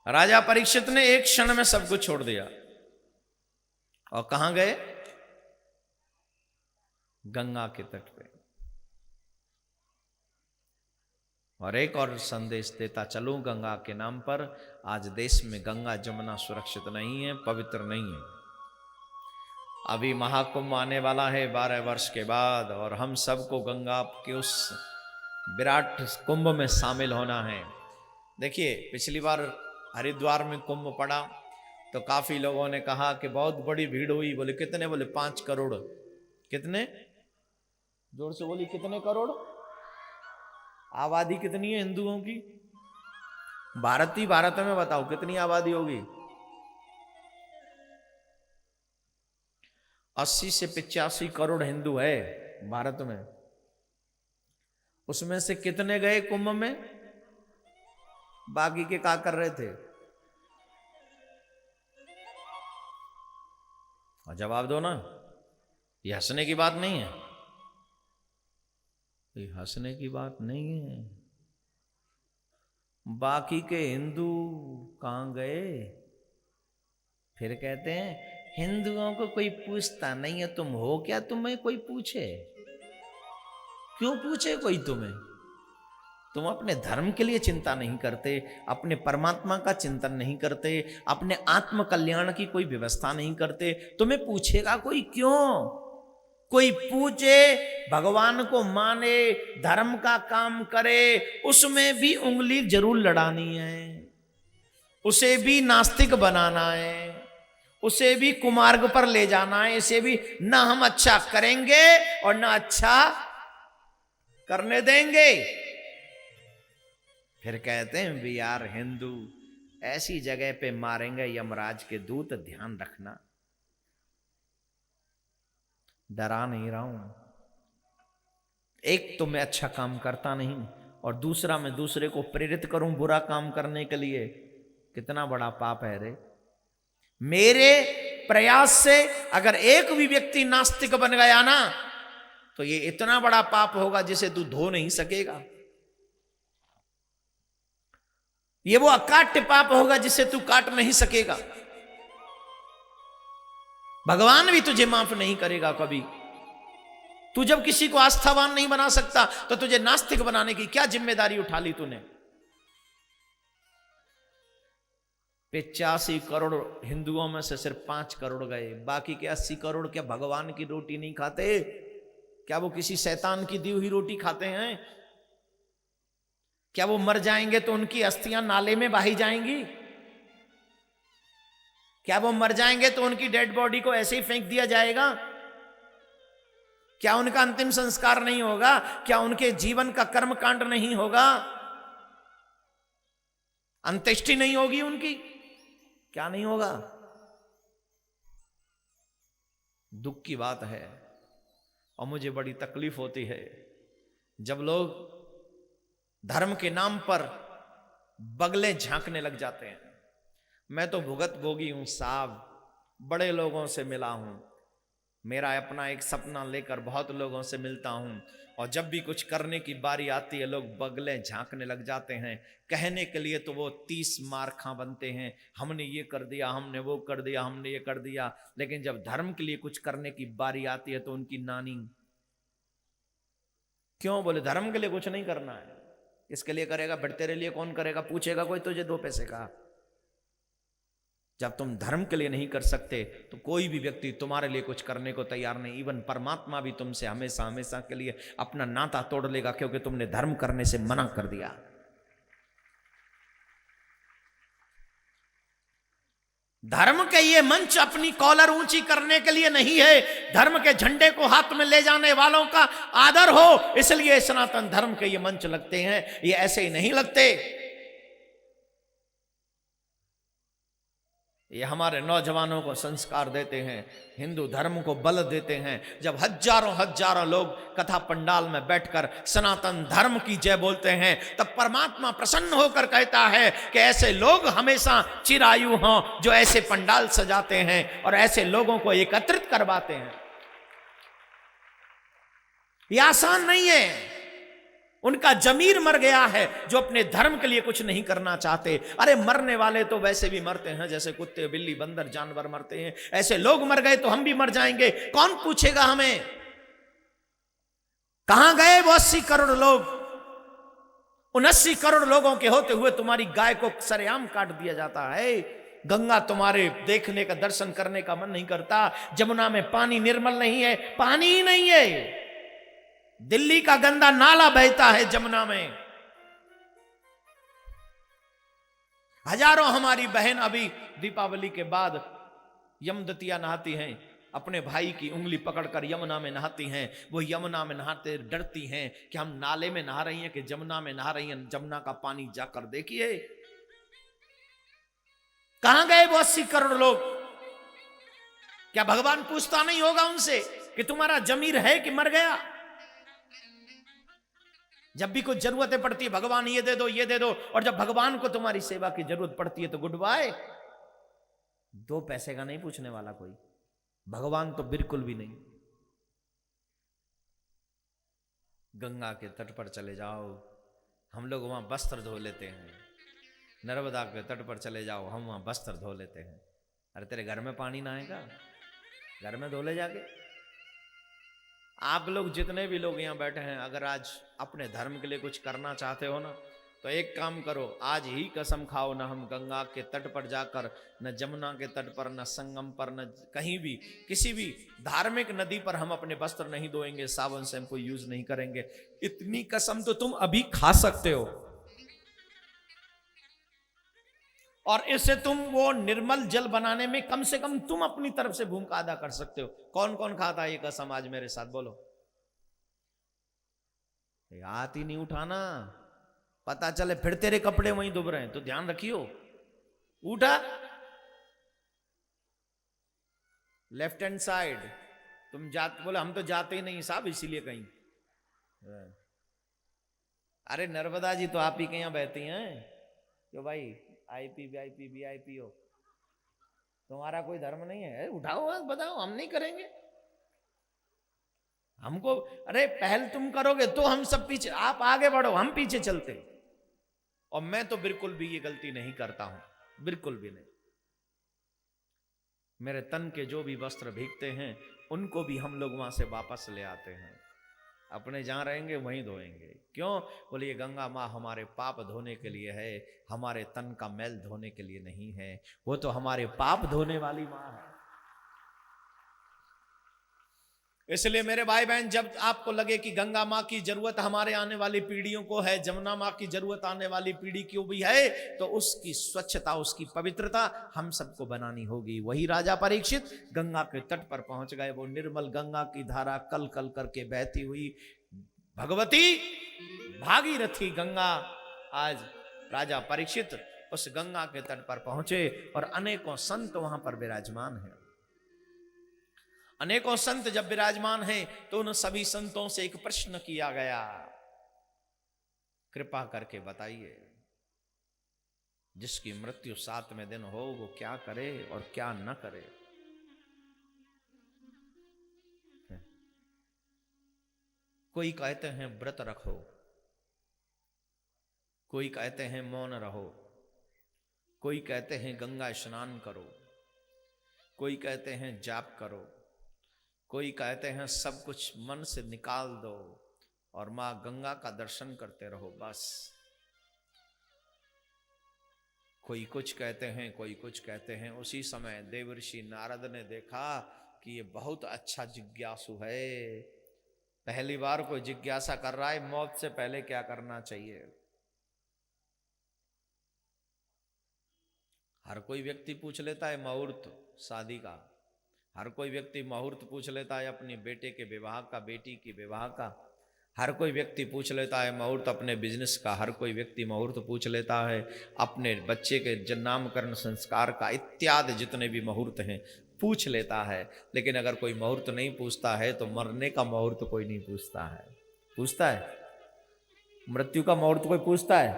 राजा परीक्षित ने एक क्षण में सब कुछ छोड़ दिया और कहां गए? गंगा के तट पे। और एक और संदेश देता चलूं गंगा के नाम पर, आज देश में गंगा जमुना सुरक्षित नहीं है, पवित्र नहीं है। अभी महाकुंभ आने वाला है 12 वर्ष के बाद, और हम सबको गंगा के उस विराट कुंभ में शामिल होना है। देखिए, पिछली बार हरिद्वार में कुंभ पड़ा तो काफी लोगों ने कहा कि बहुत बड़ी भीड़ हुई। बोले कितने? बोले 5 करोड़। कितने? जोर से बोली, कितने करोड़? आबादी कितनी है हिंदुओं की? भारत में बताओ कितनी आबादी होगी? 80 से 85 करोड़ हिंदू है भारत में। उसमें से कितने गए कुंभ में? बाकी के क्या कर रहे थे? और जवाब दो ना। ये हंसने की बात नहीं है, ये हंसने की बात नहीं है। बाकी के हिंदू कहां गए? फिर कहते हैं हिंदुओं को कोई पूछता नहीं है, तुम हो क्या तुम्हें कोई पूछे? क्यों पूछे कोई तुम्हें? तुम अपने धर्म के लिए चिंता नहीं करते, अपने परमात्मा का चिंतन नहीं करते, अपने आत्म कल्याण की कोई व्यवस्था नहीं करते। तुम्हें पूछेगा कोई क्यों? कोई पूछे, भगवान को माने, धर्म का काम करे, उसमें भी उंगली जरूर लड़ानी है, उसे भी नास्तिक बनाना है, उसे भी कुमार्ग पर ले जाना है। इसे भी ना हम अच्छा करेंगे और ना अच्छा करने देंगे। फिर कहते हैं वी आर हिंदू। ऐसी जगह पे मारेंगे यमराज के दूत, ध्यान रखना। डरा नहीं रहा हूं। एक तो मैं अच्छा काम करता नहीं और दूसरा मैं दूसरे को प्रेरित करूं बुरा काम करने के लिए। कितना बड़ा पाप है रे। मेरे प्रयास से अगर एक भी व्यक्ति नास्तिक बन गया ना, तो ये इतना बड़ा पाप होगा जिसे तू धो नहीं सकेगा। ये वो अकाट्य पाप होगा जिसे तू काट नहीं सकेगा। भगवान भी तुझे माफ नहीं करेगा कभी। तू जब किसी को आस्थावान नहीं बना सकता तो तुझे नास्तिक बनाने की क्या जिम्मेदारी उठा ली तूने? 85 करोड़ हिंदुओं में से सिर्फ 5 करोड़ गए। बाकी के 80 करोड़ क्या भगवान की रोटी नहीं खाते? क्या वो किसी शैतान की दी हुई रोटी खाते हैं? क्या वो मर जाएंगे तो उनकी अस्थियां नाले में बही जाएंगी? क्या वो मर जाएंगे तो उनकी डेड बॉडी को ऐसे ही फेंक दिया जाएगा? क्या उनका अंतिम संस्कार नहीं होगा? क्या उनके जीवन का कर्म कांड नहीं होगा? अंत्येष्टि नहीं होगी उनकी? क्या नहीं होगा? दुख की बात है और मुझे बड़ी तकलीफ होती है जब लोग धर्म के नाम पर बगले झांकने लग जाते हैं। मैं तो भुगत भोगी हूं साहब, बड़े लोगों से मिला हूं। मेरा अपना एक सपना लेकर बहुत लोगों से मिलता हूं, और जब भी कुछ करने की बारी आती है लोग बगले झांकने लग जाते हैं। कहने के लिए तो वो 30 मारखा बनते हैं, हमने ये कर दिया, हमने वो कर दिया, हमने ये कर दिया। लेकिन जब धर्म के लिए कुछ करने की बारी आती है तो उनकी नानी। क्यों? बोले धर्म के लिए कुछ नहीं करना है। इसके लिए करेगा? फिर तेरे लिए कौन करेगा? पूछेगा कोई तुझे 2 पैसे का? जब तुम धर्म के लिए नहीं कर सकते तो कोई भी व्यक्ति तुम्हारे लिए कुछ करने को तैयार नहीं। इवन परमात्मा भी तुमसे हमेशा हमेशा के लिए अपना नाता तोड़ लेगा, क्योंकि तुमने धर्म करने से मना कर दिया। धर्म के ये मंच अपनी कॉलर ऊंची करने के लिए नहीं है, धर्म के झंडे को हाथ में ले जाने वालों का आदर हो, इसलिए सनातन धर्म के ये मंच लगते हैं। ये ऐसे ही नहीं लगते। ये हमारे नौजवानों को संस्कार देते हैं, हिंदू धर्म को बल देते हैं। जब हजारों हजारों लोग कथा पंडाल में बैठकर सनातन धर्म की जय बोलते हैं, तब परमात्मा प्रसन्न होकर कहता है कि ऐसे लोग हमेशा चिरायु हों जो ऐसे पंडाल सजाते हैं और ऐसे लोगों को एकत्रित करवाते हैं। ये आसान नहीं है। उनका जमीर मर गया है जो अपने धर्म के लिए कुछ नहीं करना चाहते। अरे मरने वाले तो वैसे भी मरते हैं, जैसे कुत्ते बिल्ली बंदर जानवर मरते हैं, ऐसे लोग मर गए तो हम भी मर जाएंगे, कौन पूछेगा हमें? कहां गए वो 80 करोड़ लोग? उन 80 करोड़ लोगों के होते हुए तुम्हारी गाय को सरेआम काट दिया जाता है। गंगा तुम्हारे देखने का, दर्शन करने का मन नहीं करता। जमुना में पानी निर्मल नहीं है, पानी ही नहीं है। दिल्ली का गंदा नाला बहता है जमुना में। हजारों हमारी बहन अभी दीपावली के बाद यमदतिया नहाती हैं, अपने भाई की उंगली पकड़कर यमुना में नहाती हैं। वो यमुना में नहाते डरती हैं कि हम नाले में नहा रही हैं कि जमुना में नहा रही हैं। जमुना का पानी जाकर देखिए। कहां गए वो 80 करोड़ लोग? क्या भगवान पूछता नहीं होगा उनसे कि तुम्हारा जमीर है कि मर गया? जब भी कुछ जरूरतें पड़ती है, भगवान ये दे दो ये दे दो, और जब भगवान को तुम्हारी सेवा की जरूरत पड़ती है तो गुड बाय। 2 पैसे का नहीं पूछने वाला कोई, भगवान तो बिल्कुल भी नहीं। गंगा के तट पर चले जाओ, हम लोग वहां वस्त्र धो लेते हैं। नर्मदा के तट पर चले जाओ, हम वहां वस्त्र धो लेते हैं। अरे तेरे घर में पानी ना आएगा? घर में धो ले जाके। आप लोग जितने भी लोग यहाँ बैठे हैं, अगर आज अपने धर्म के लिए कुछ करना चाहते हो ना, तो एक काम करो, आज ही कसम खाओ ना हम गंगा के तट पर जाकर, न जमुना के तट पर, न संगम पर, न कहीं भी किसी भी धार्मिक नदी पर हम अपने वस्त्र नहीं धोएंगे, साबुन शैम्पू यूज नहीं करेंगे। इतनी कसम तो तुम अभी खा सकते हो। और इससे तुम वो निर्मल जल बनाने में कम से कम तुम अपनी तरफ से भूमिका अदा कर सकते हो। कौन कौन खाता है ये कसम आज मेरे साथ बोलो? हाथ ही नहीं उठाना, पता चले फिर तेरे कपड़े वहीं डूब रहे हैं तो ध्यान रखियो। उठा, लेफ्ट हैंड साइड। तुम जाते, बोले हम तो जाते ही नहीं साहब इसीलिए कहीं। अरे नर्मदा जी तो आप ही के यहां बहती हैं क्यों भाई? आईपी वीआईपी वीआईपी हो, तुम्हारा कोई धर्म नहीं है? उठाओ हाथ, बताओ, हम नहीं करेंगे। हमको, अरे पहल तुम करोगे तो हम सब पीछे, आप आगे बढ़ो हम पीछे चलते। और मैं तो बिल्कुल भी ये गलती नहीं करता हूं, बिल्कुल भी नहीं। मेरे तन के जो भी वस्त्र भीगते हैं उनको भी हम लोग वहां से वापस ले आते हैं, अपने जहां रहेंगे वहीं धोएंगे। क्यों? बोले ये गंगा माँ हमारे पाप धोने के लिए है, हमारे तन का मैल धोने के लिए नहीं है। वो तो हमारे पाप धोने वाली माँ है। इसलिए मेरे भाई बहन, जब आपको लगे कि गंगा माँ की जरूरत हमारे आने वाली पीढ़ियों को है, जमुना माँ की जरूरत आने वाली पीढ़ी को भी है, तो उसकी स्वच्छता, उसकी पवित्रता हम सबको बनानी होगी। वही राजा परीक्षित गंगा के तट पर पहुंच गए। वो निर्मल गंगा की धारा कल कल करके बहती हुई भगवती भागीरथी गंगा, आज राजा परीक्षित उस गंगा के तट पर पहुंचे और अनेकों संत वहां पर विराजमान हैं। अनेकों संत जब विराजमान हैं तो उन सभी संतों से एक प्रश्न किया गया, कृपा करके बताइए जिसकी मृत्यु 7वें दिन हो वो क्या करे और क्या न करे। कोई कहते हैं व्रत रखो, कोई कहते हैं मौन रहो, कोई कहते हैं गंगा स्नान करो, कोई कहते हैं जाप करो, कोई कहते हैं सब कुछ मन से निकाल दो और मां गंगा का दर्शन करते रहो बस। कोई कुछ कहते हैं, कोई कुछ कहते हैं। उसी समय देवर्षि नारद ने देखा कि ये बहुत अच्छा जिज्ञासु है, पहली बार कोई जिज्ञासा कर रहा है मौत से पहले क्या करना चाहिए। हर कोई व्यक्ति पूछ लेता है मुहूर्त शादी का, हर कोई व्यक्ति मुहूर्त पूछ लेता है अपने बेटे के विवाह का, बेटी के विवाह का, हर कोई व्यक्ति पूछ लेता है मुहूर्त अपने बिजनेस का, हर कोई व्यक्ति मुहूर्त पूछ लेता है अपने बच्चे के नामकरण संस्कार का, इत्यादि जितने भी मुहूर्त हैं पूछ लेता है। लेकिन अगर कोई मुहूर्त नहीं पूछता है तो मरने का मुहूर्त कोई नहीं पूछता है। पूछता है? मृत्यु का मुहूर्त कोई पूछता है?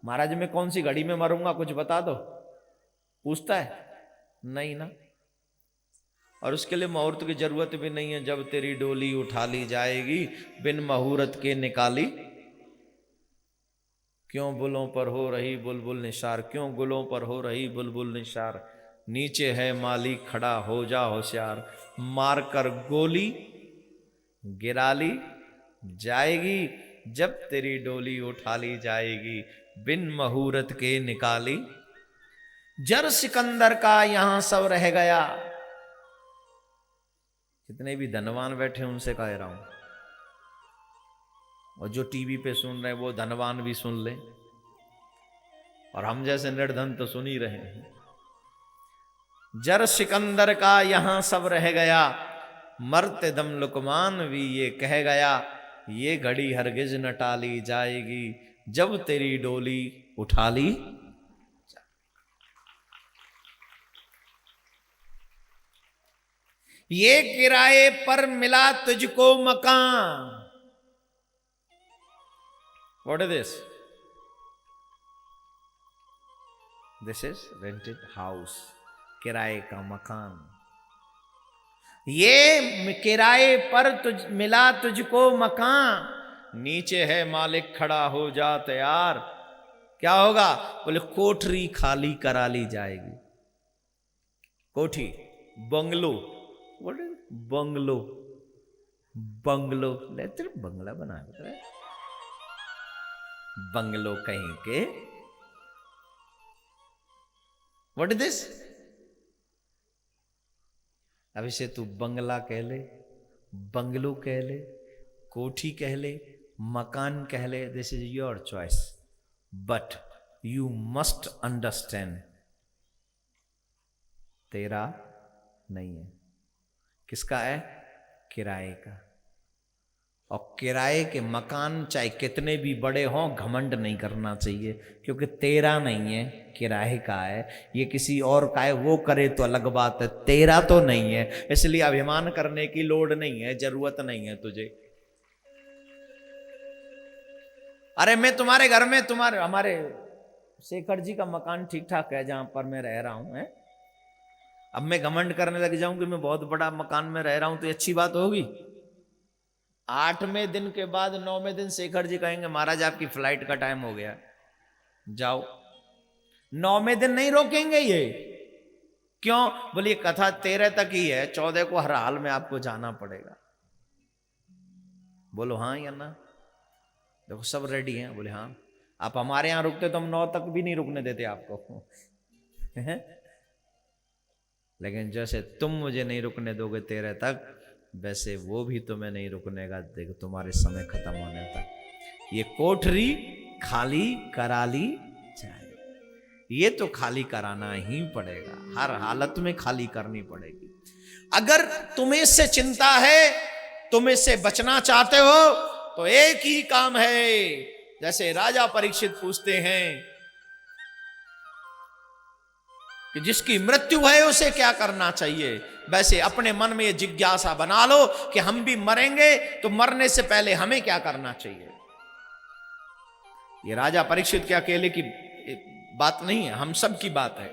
महाराज मैं कौन सी घड़ी में मरूंगा कुछ बता दो, पूछता है? नहीं ना। और उसके लिए मुहूर्त की जरूरत भी नहीं है। जब तेरी डोली उठा ली जाएगी बिन मुहूर्त के निकाली क्यों बुलों पर हो रही बुलबुल निशार, क्यों गुलों पर हो रही बुलबुल निशार, नीचे है मालिक खड़ा हो जा होशियार, मारकर गोली गिरा ली जाएगी, जब तेरी डोली उठा ली जाएगी, बिन मुहूर्त के निकाली। जर सिकंदर का यहां सब रह गया। जितने भी धनवान बैठे उनसे कह रहा हूं, और जो टीवी पे सुन रहे वो धनवान भी सुन ले, और हम जैसे निर्धन तो सुन ही रहे हैं। जर सिकंदर का यहां सब रह गया, मरते दम लुकमान भी ये कह गया, ये घड़ी हरगिज न टाली जाएगी, जब तेरी डोली उठा ली। ये किराए पर मिला तुझको मकान। What is this? This is rented house, किराए का मकान। ये किराए पर मिला तुझको मकान, नीचे है मालिक खड़ा हो जा तैयार। क्या होगा? बोले कोठरी खाली करा ली जाएगी। कोठी, बंगलो, बोले बंगलो, बंगलो ले तेरे बंगला बना रहे, बंगलो कहीं के। What is this? अब इसे तू बंगला कह ले, बंगलो कह ले, कोठी कह ले, मकान कह ले, this is your choice, but you must understand तेरा नहीं है। किसका है? किराए का। और किराए के मकान चाहे कितने भी बड़े हों, घमंड नहीं करना चाहिए, क्योंकि तेरा नहीं है, किराए का है। ये किसी और का है, वो करे तो अलग बात है, तेरा तो नहीं है, इसलिए अभिमान करने की लोड़ नहीं है, जरूरत नहीं है तुझे। अरे मैं तुम्हारे घर में, हमारे शेखर जी का मकान ठीक ठाक है जहां पर मैं रह रहा हूं, है? अब मैं घमंड करने लग जाऊं कि मैं बहुत बड़ा मकान में रह रहा हूं, तो ये अच्छी बात होगी? 8वें दिन के बाद 9वें दिन शेखर जी कहेंगे महाराज आपकी फ्लाइट का टाइम हो गया, जाओ। 9वें दिन नहीं रोकेंगे ये। क्यों? बोलिए कथा 13 तक ही है, 14 को हर हाल में आपको जाना पड़ेगा। बोलो हाँ या ना? देखो सब रेडी हैं। बोले हाँ। आप हमारे यहां रुकते तो हम 9 तक भी नहीं रुकने देते आपको। लेकिन जैसे तुम मुझे नहीं रुकने दोगे 13 तक, वैसे वो भी तुम्हें नहीं रुकने का, देखो तुम्हारे समय खत्म होने तक। ये कोठरी खाली करा ली जाए, ये तो खाली कराना ही पड़ेगा, हर हालत में खाली करनी पड़ेगी। अगर तुम्हें इससे चिंता है, तुम इससे बचना चाहते हो, तो एक ही काम है। जैसे राजा परीक्षित पूछते हैं कि जिसकी मृत्यु है उसे क्या करना चाहिए, वैसे अपने मन में ये जिज्ञासा बना लो कि हम भी मरेंगे, तो मरने से पहले हमें क्या करना चाहिए। ये राजा परीक्षित के अकेले की बात नहीं है, हम सब की बात है।